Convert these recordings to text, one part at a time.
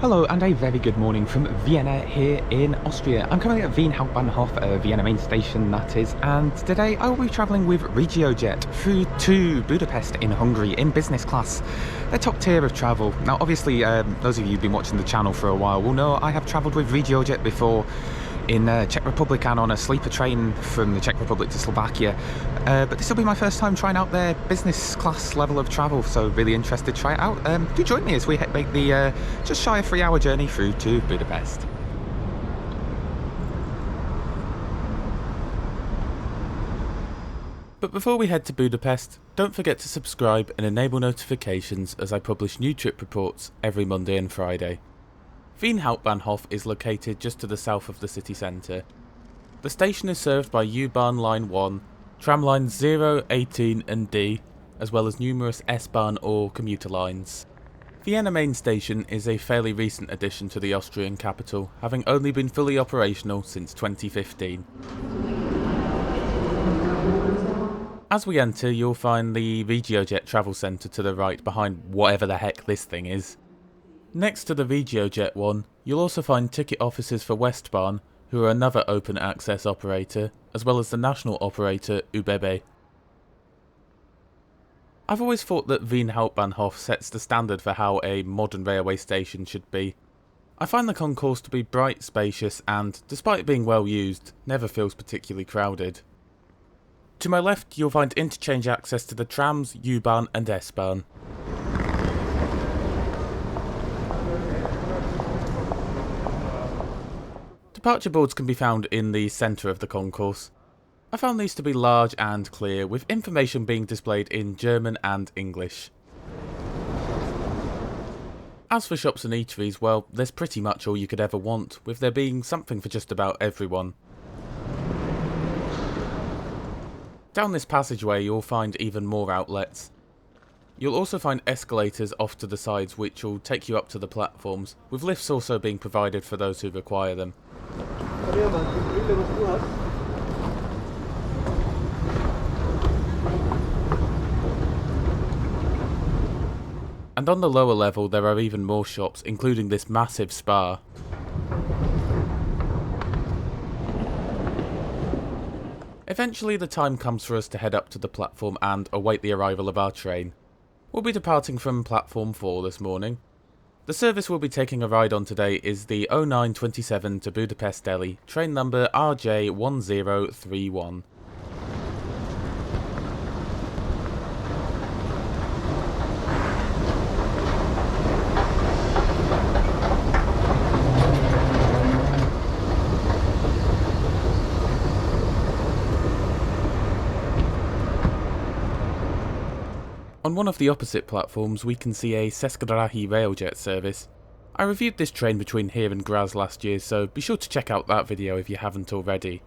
Hello and a very good morning from Vienna here in Austria. I'm currently at Wien Hauptbahnhof, Vienna main station that is, and today I will be travelling with RegioJet through to Budapest in Hungary in business class. The top tier of travel. Now obviously those of you who've been watching the channel for a while will know I have travelled with RegioJet before in Czech Republic and on a sleeper train from the Czech Republic to Slovakia, but this will be my first time trying out their business class level of travel, so really interested to try it out. Do join me as we make the just shy of 3-hour journey through to Budapest. But before we head to Budapest, don't forget to subscribe and enable notifications as I publish new trip reports every Monday and Friday. Wien Hauptbahnhof is located just to the south of the city centre. The station is served by U-Bahn Line 1, tram lines 0, 18 and D, as well as numerous S-Bahn or commuter lines. Vienna main station is a fairly recent addition to the Austrian capital, having only been fully operational since 2015. As we enter, you'll find the RegioJet travel centre to the right behind whatever the heck this thing is. Next to the RegioJet one, you'll also find ticket offices for Westbahn, who are another open access operator, as well as the national operator ÖBB. I've always thought that Wien Hauptbahnhof sets the standard for how a modern railway station should be. I find the concourse to be bright, spacious and, despite being well used, never feels particularly crowded. To my left you'll find interchange access to the trams, U-Bahn and S-Bahn. Departure boards can be found in the centre of the concourse. I found these to be large and clear, with information being displayed in German and English. As for shops and eateries, well, there's pretty much all you could ever want, with there being something for just about everyone. Down this passageway you'll find even more outlets. You'll also find escalators off to the sides which will take you up to the platforms, with lifts also being provided for those who require them. And on the lower level there are even more shops, including this massive spa. Eventually the time comes for us to head up to the platform and await the arrival of our train. We'll be departing from platform 4 this morning. The service we'll be taking a ride on today is the 0927 to Budapest-Tilley, train number RJ1031. On one of the opposite platforms we can see a Českodrahy RailJet service. I reviewed this train between here and Graz last year, so be sure to check out that video if you haven't already.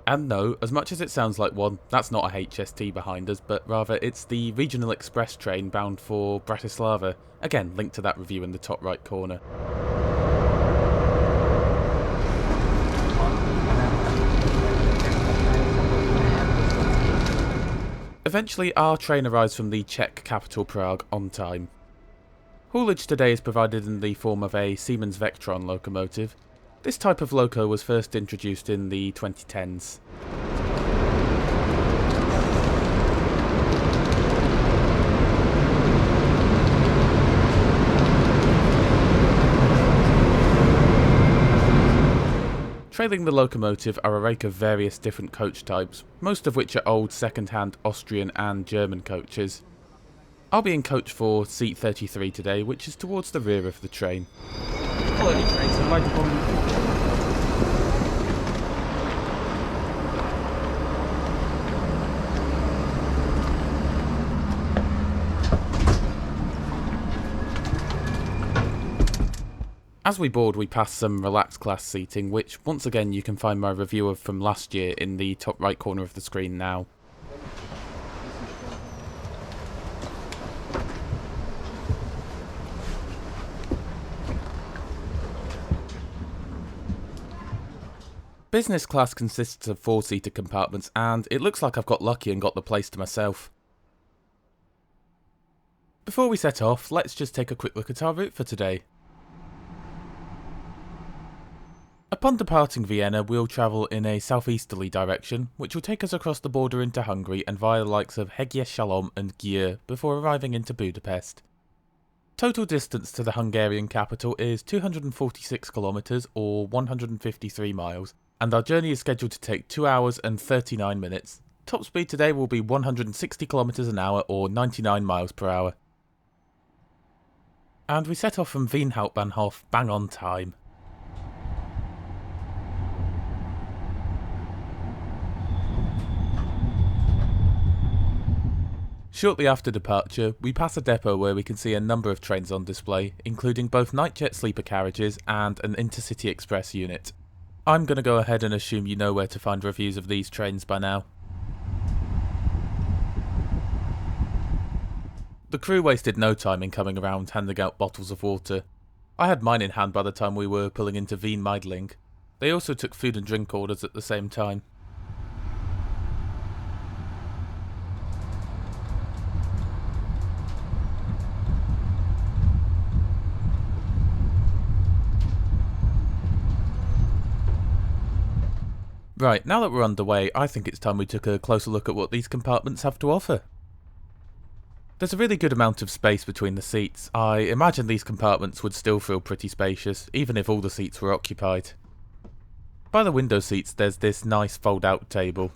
And no, as much as it sounds like one, that's not a HST behind us, but rather it's the Regional Express train bound for Bratislava. Again, link to that review in the top right corner. Eventually our train arrives from the Czech capital Prague on time. Haulage today is provided in the form of a Seimens Vectron locomotive. This type of loco was first introduced in the 2010s. Trailing the locomotive are a rake of various different coach types, most of which are old second-hand Austrian and German coaches. I'll be in coach 4, seat 33 today, which is towards the rear of the train. As we board we pass some relaxed class seating, which once again you can find my review of from last year in the top right corner of the screen now. Business class consists of 4-seater compartments, and it looks like I've got lucky and got the place to myself. Before we set off, let's just take a quick look at our route for today. Upon departing Vienna, we'll travel in a southeasterly direction, which will take us across the border into Hungary and via the likes of Hegyes and Győr before arriving into Budapest. Total distance to the Hungarian capital is 246 kilometers or 153 miles, and our journey is scheduled to take 2 hours and 39 minutes. Top speed today will be 160 kilometers an hour or 99 miles per hour. And we set off from Wien Hauptbahnhof bang on time. Shortly after departure, we pass a depot where we can see a number of trains on display, including both NightJet sleeper carriages and an Intercity Express unit. I'm going to go ahead and assume you know where to find reviews of these trains by now. The crew wasted no time in coming around handing out bottles of water. I had mine in hand by the time we were pulling into Wien Meidling. They also took food and drink orders at the same time. Right, now that we're underway, I think it's time we took a closer look at what these compartments have to offer. There's a really good amount of space between the seats. I imagine these compartments would still feel pretty spacious, even if all the seats were occupied. By the window seats there's this nice fold-out table.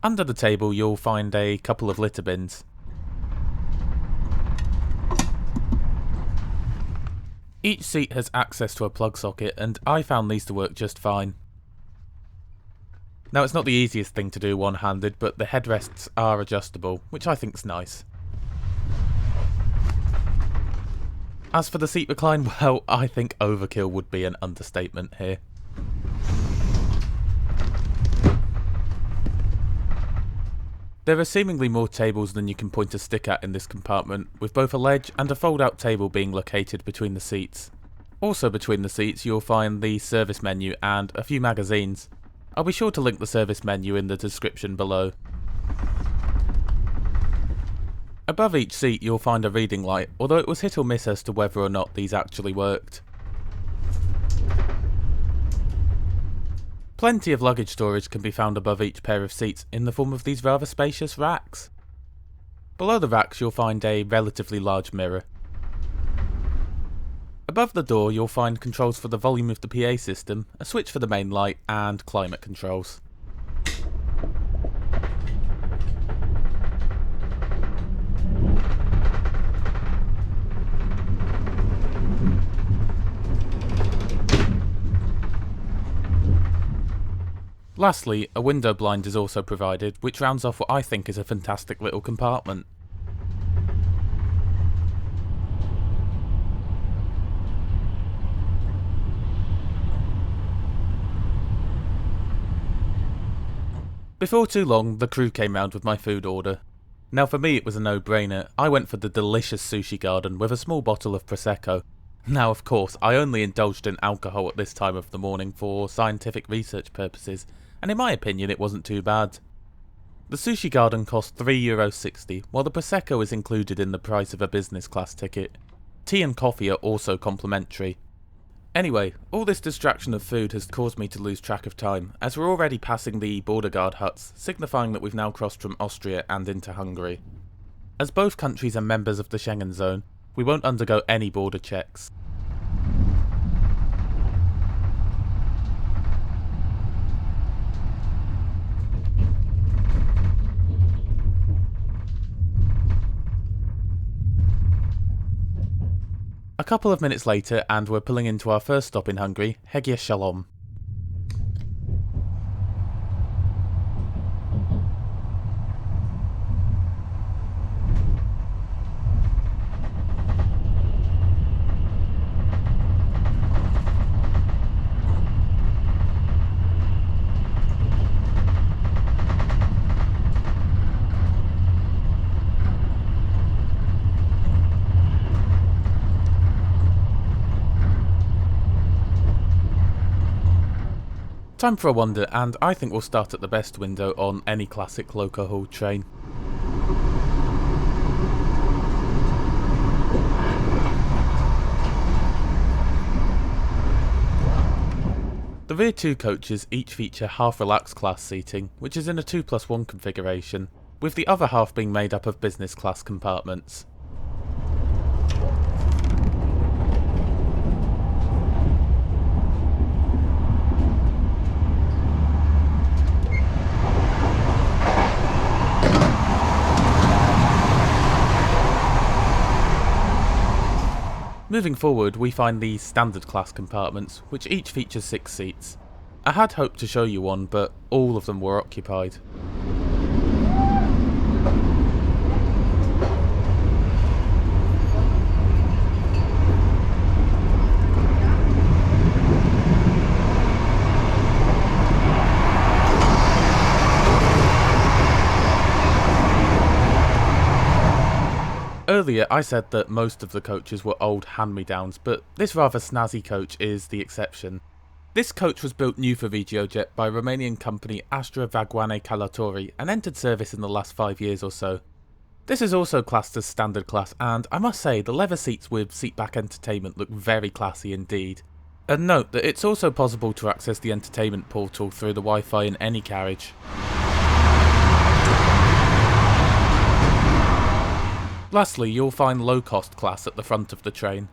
Under the table you'll find a couple of litter bins. Each seat has access to a plug socket, and I found these to work just fine. Now, it's not the easiest thing to do one-handed, but the headrests are adjustable, which I think's nice. As for the seat recline, well, I think overkill would be an understatement here. There are seemingly more tables than you can point a stick at in this compartment, with both a ledge and a fold-out table being located between the seats. Also between the seats you'll find the service menu and a few magazines. I'll be sure to link the service menu in the description below. Above each seat you'll find a reading light, although it was hit or miss as to whether or not these actually worked. Plenty of luggage storage can be found above each pair of seats in the form of these rather spacious racks. Below the racks you'll find a relatively large mirror. Above the door you'll find controls for the volume of the PA system, a switch for the main light, and climate controls. Lastly, a window blind is also provided, which rounds off what I think is a fantastic little compartment. Before too long, the crew came round with my food order. Now for me it was a no-brainer. I went for the delicious sushi garden with a small bottle of Prosecco. Now of course, I only indulged in alcohol at this time of the morning for scientific research purposes, and in my opinion it wasn't too bad. The sushi garden cost €3.60, while the Prosecco is included in the price of a business class ticket. Tea and coffee are also complimentary. Anyway, all this distraction of food has caused me to lose track of time, as we're already passing the border guard huts, signifying that we've now crossed from Austria and into Hungary. As both countries are members of the Schengen zone, we won't undergo any border checks. A couple of minutes later and we're pulling into our first stop in Hungary, Hegyes. Time for a wander, and I think we'll start at the best window on any classic loco-hauled train. The rear two coaches each feature half relaxed class seating, which is in a 2+1 configuration, with the other half being made up of business class compartments. Moving forward, we find the standard class compartments, which each features 6 seats. I had hoped to show you one, but all of them were occupied. Earlier I said that most of the coaches were old hand-me-downs, but this rather snazzy coach is the exception. This coach was built new for RegioJet by Romanian company Astra Vagoane Calatori and entered service in the last 5 years or so. This is also classed as standard class, and I must say the leather seats with seatback entertainment look very classy indeed. And note that it's also possible to access the entertainment portal through the Wi-Fi in any carriage. Lastly, you'll find low-cost class at the front of the train.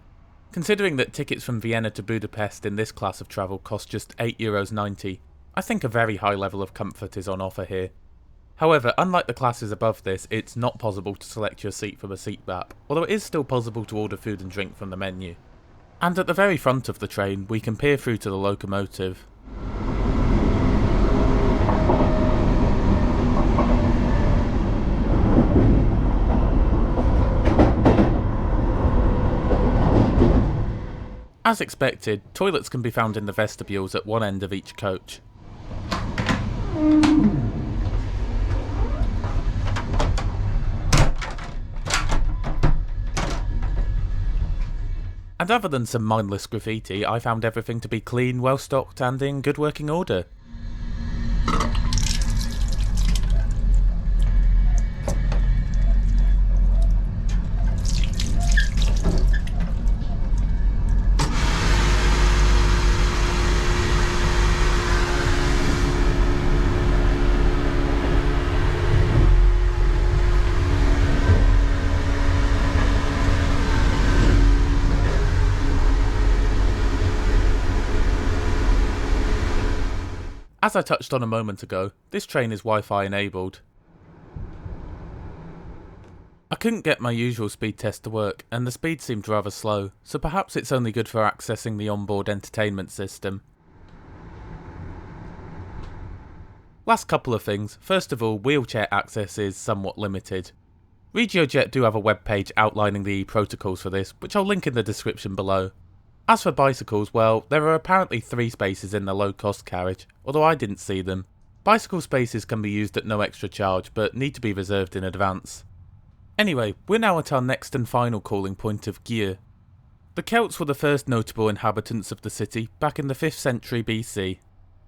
Considering that tickets from Vienna to Budapest in this class of travel cost just €8.90, I think a very high level of comfort is on offer here. However, unlike the classes above this, it's not possible to select your seat from a seat map, although it is still possible to order food and drink from the menu. And at the very front of the train, we can peer through to the locomotive. As expected, toilets can be found in the vestibules at one end of each coach. And other than some mindless graffiti, I found everything to be clean, well stocked and in good working order. As I touched on a moment ago, this train is Wi-Fi enabled. I couldn't get my usual speed test to work, and the speed seemed rather slow, so perhaps it's only good for accessing the onboard entertainment system. Last couple of things. First of all, wheelchair access is somewhat limited. RegioJet do have a web page outlining the protocols for this, which I'll link in the description below. As for bicycles, well, there are apparently 3 spaces in the low-cost carriage, although I didn't see them. Bicycle spaces can be used at no extra charge, but need to be reserved in advance. Anyway, we're now at our next and final calling point of Győr. The Celts were the first notable inhabitants of the city back in the 5th century BC.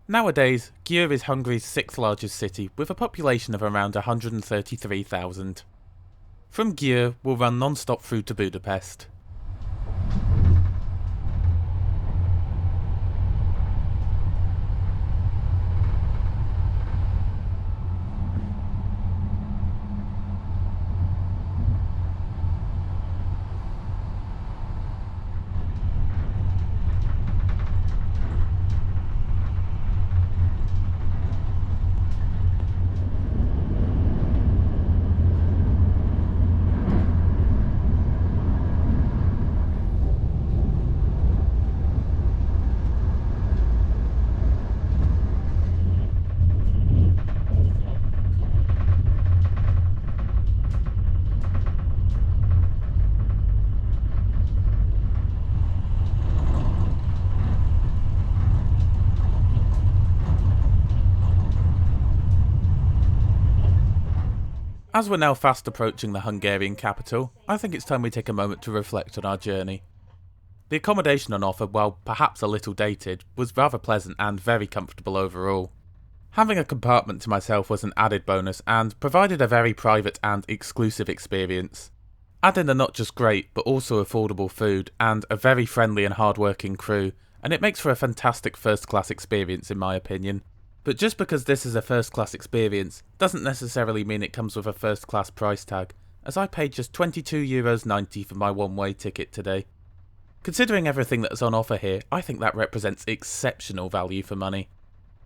Nowadays, Győr is Hungary's 6th largest city, with a population of around 133,000. From Győr, we'll run non-stop through to Budapest. As we're now fast approaching the Hungarian capital, I think it's time we take a moment to reflect on our journey. The accommodation on offer, while perhaps a little dated, was rather pleasant and very comfortable overall. Having a compartment to myself was an added bonus and provided a very private and exclusive experience. Add in the not just great but also affordable food and a very friendly and hard-working crew, and it makes for a fantastic first-class experience in my opinion. But just because this is a first-class experience doesn't necessarily mean it comes with a first-class price tag, as I paid just €22.90 for my one-way ticket today. Considering everything that's on offer here, I think that represents exceptional value for money.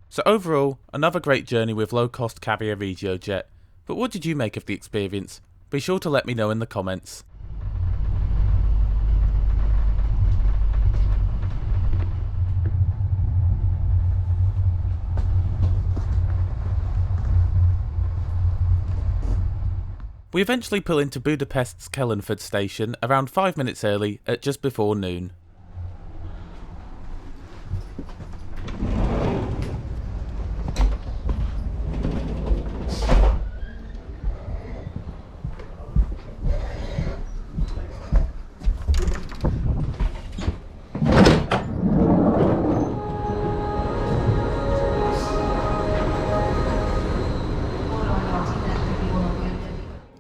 So overall, another great journey with low-cost carrier RegioJet, but what did you make of the experience? Be sure to let me know in the comments. We eventually pull into Budapest's Kelenföld station around 5 minutes early at just before noon.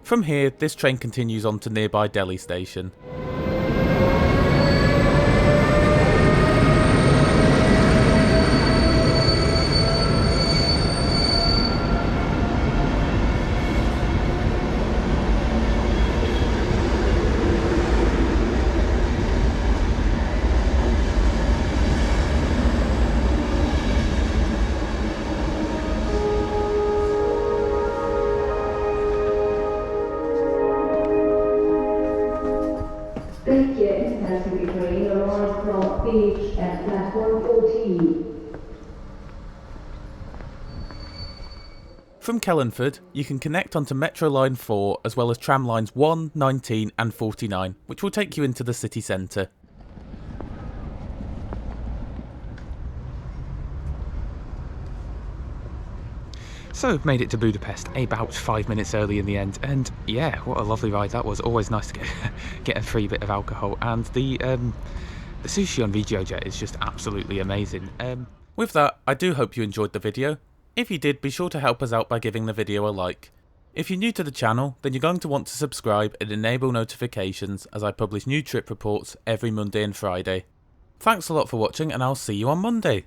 From here, this train continues on to nearby Tilley station. Train arrives from Beach at platform 14. From Kelenföld, you can connect onto Metro Line 4 as well as tram lines 1, 19 and 49, which will take you into the city centre. So we've made it to Budapest about 5 minutes early in the end, and yeah, what a lovely ride that was. Always nice to get a free bit of alcohol, and the sushi on RegioJet is just absolutely amazing. With that, I do hope you enjoyed the video. If you did, be sure to help us out by giving the video a like. If you're new to the channel, then you're going to want to subscribe and enable notifications as I publish new trip reports every Monday and Friday. Thanks a lot for watching, and I'll see you on Monday.